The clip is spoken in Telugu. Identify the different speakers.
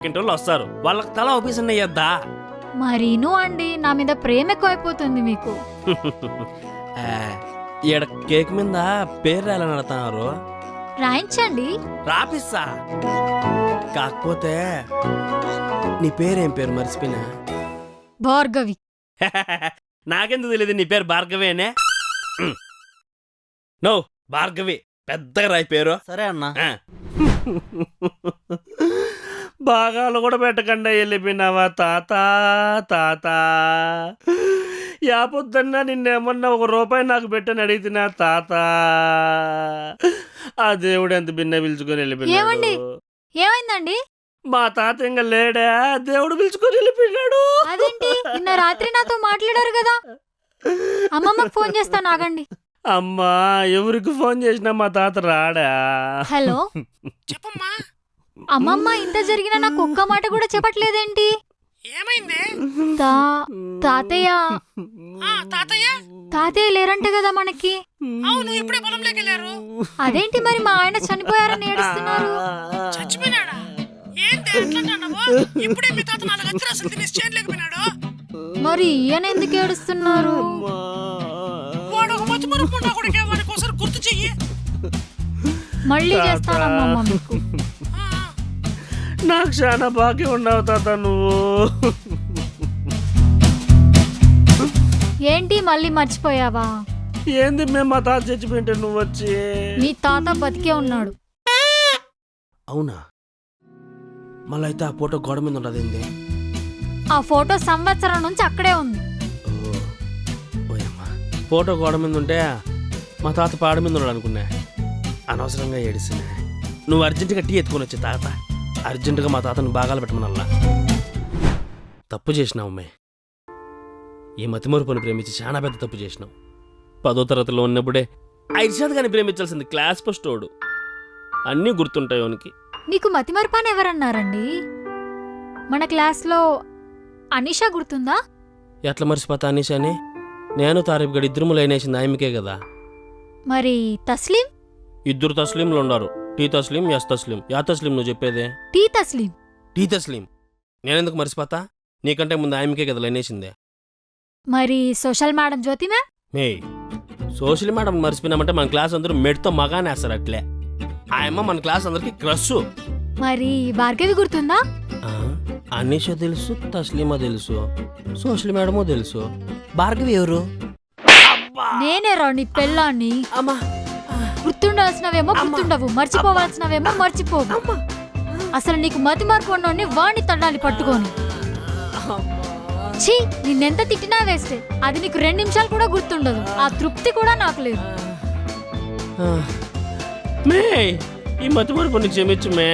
Speaker 1: ఇంటోళ్ళు వస్తారు, వాళ్ళకి తల ఆఫీస్ అయ్యద్దా.
Speaker 2: మరీను అండి, నా మీద ప్రేమ ఎక్కువైపోతుంది మీకు.
Speaker 1: ఈడ కేక్ మీద పేరు రాయాలని అడుగుతున్నారు.
Speaker 2: రాయించండి.
Speaker 1: రాపిస్తా, కాకపోతే నీ పేరేం పేరు మర్చిపోయినా.
Speaker 2: భార్గవి.
Speaker 1: నాకెందుకు తెలియదు నీ పేరు భార్గవేనే. నో భార్గవి, పెద్దగా రాయి పేరు.
Speaker 3: సరే అన్నా.
Speaker 1: భాగాలు కూడా పెట్టకుండా వెళ్ళిపోయినావా తాత. తాత యాపొద్దన్నా నిన్నేమన్నా ₹1 నాకు పెట్టని అడిగినా తాత. ఆ దేవుడు ఎంత భిన్న పిలుచుకొని
Speaker 2: ఏమండి?
Speaker 1: వెళ్ళిపోయినాడు.
Speaker 2: ఏమైందండి?
Speaker 1: మా తాత ఇంకా లేడా, దేవుడు పిలుచుకొని వెళ్ళిపోయినాడు.
Speaker 2: అదేంటి, నిన్న రాత్రి నాతో మాట్లాడారు కదా. అమ్మమ్మకు ఫోన్ చేస్తాను, ఆగండి.
Speaker 1: అమ్మా, ఎవరికి ఫోన్ చేసినా మా తాత రాడా.
Speaker 2: హలో
Speaker 4: చెప్పమ్మా.
Speaker 2: అమ్మమ్మ, ఇంత జరిగినా నాకు ఒక్క మాట కూడా చెప్పట్లేదేంటి?
Speaker 4: ఏమైంది?
Speaker 2: తాతయ్య
Speaker 4: తాతయ్య
Speaker 2: తాతయ్య లేరంట కదా మనకి.
Speaker 4: అవును, ఇప్పుడే పొలంలోకి వెళ్ళారు.
Speaker 2: అదేంటి మరి, మా ఆయన చనిపోయారని ఏడుస్తున్నారు.
Speaker 4: చచ్చిపోయినాడా? ఏంటి అట్లంటున్నావు? ఇప్పుడే మీ తాత 4 అచ్చరాసులు తినేసి చేయలేకపోయినాడు.
Speaker 2: మరి ఈయన ఎందుకు ఏడుస్తున్నారు?
Speaker 4: వాడు ఒక మతిమరుపు ఉన్నా కొడుకే, వాడికి ఒకసారి గుర్తు చెయ్యి.
Speaker 2: మళ్ళీ చేస్తానమ్మమ్మ మీకు.
Speaker 1: నాకు చాలా బాగా ఉన్నావు తాత నువ్వు.
Speaker 2: ఏంటి మళ్ళీ మర్చిపోయావా?
Speaker 1: ఏంది మేము మా తాత చచ్చిపోయింటే నువ్వు వచ్చి.
Speaker 2: మీ తాత బతికే ఉన్నాడు.
Speaker 1: అవునా? మళ్ళీ అయితే ఆ ఫోటో గోడ మీద ఉండదు.
Speaker 2: ఆ ఫోటో సంవత్సరం నుంచి అక్కడే ఉంది.
Speaker 1: ఓయమ్మా, ఫోటో గోడ మీద ఉంటే మా తాత పాడ మీద ఉన్నాడు అనుకున్నా. అనవసరంగా ఏడిసినా. నువ్వు అర్జెంటుగా టీ ఎత్తుకొని వచ్చే తాత. అర్జెంటుగా మా తాతను భాగాలు పెట్టమనల్లా. తప్పు చేసినావు అమ్మాయి. ఈ మతిమరుపుని ప్రేమించి చాలా పెద్ద తప్పు చేసినావు. 10వ తరగతిలో ఉన్నప్పుడే ఐర్షాద్ గారిని ప్రేమించాల్సింది. క్లాస్ ఫస్ట్ వాడు. అన్నీ గుర్తుంటాయి వానికి.
Speaker 2: నీకు మతిమరుపాని ఎవరన్నారండి? మన క్లాస్లో అనిషా గుర్తుందా?
Speaker 1: ఎట్లా మర్చిపోతా అనీషాని? నేను తారీఫ్ గడి ఇద్దరు లైనేసింది ఆయనకే కదా.
Speaker 2: మరి తస్లీం?
Speaker 1: 2 తస్లీంలు ఉన్నారు. T Taslim, S Taslim. Yeah Taslim నువ్వు చెప్పేదే?
Speaker 2: టీ తస్లీం.
Speaker 1: టీ తస్లీం నేనెందుకు మర్చిపోతా? నీకంటే ముందు ఆయనకే కదా లైనేసిందే.
Speaker 2: మరి సోషల్ మేడం జ్యోతి మ్యామ్?
Speaker 1: మే సోషల్ మేడం మర్చిపోయినామంటే మన క్లాస్ అందరూ మెడ్తో మగానేస్తారు అట్లే. ఆయమ్మ మన క్లాస్ అందరికి క్రష్.
Speaker 2: మరి భార్గవి గుర్తుందా?
Speaker 1: అనీషా తెలుసు, తస్లీమా తెలుసు, సోషల్ మేడమో తెలుసు. భార్గవి ఎవరు?
Speaker 2: నేనే రా నీ పెళ్ళాన్ని.
Speaker 1: అమ్మా,
Speaker 2: గుర్తుండాల్సినవేమో గుర్తుండవు, మర్చిపోవాల్సినవేమో మర్చిపోవు. అసలు నీకు మతి మార్పు ఉన్నోడిని వాణ్ణి తన్నాలి పట్టుకొని. ఛీ, నిన్నెంత తిట్టినా వేస్తే అది నీకు 2 నిమిషాలు కూడా గుర్తుండదు. ఆ తృప్తి కూడా నాకు లేదు.
Speaker 1: మే ఈ మతి మరుపుని క్షమించు మే.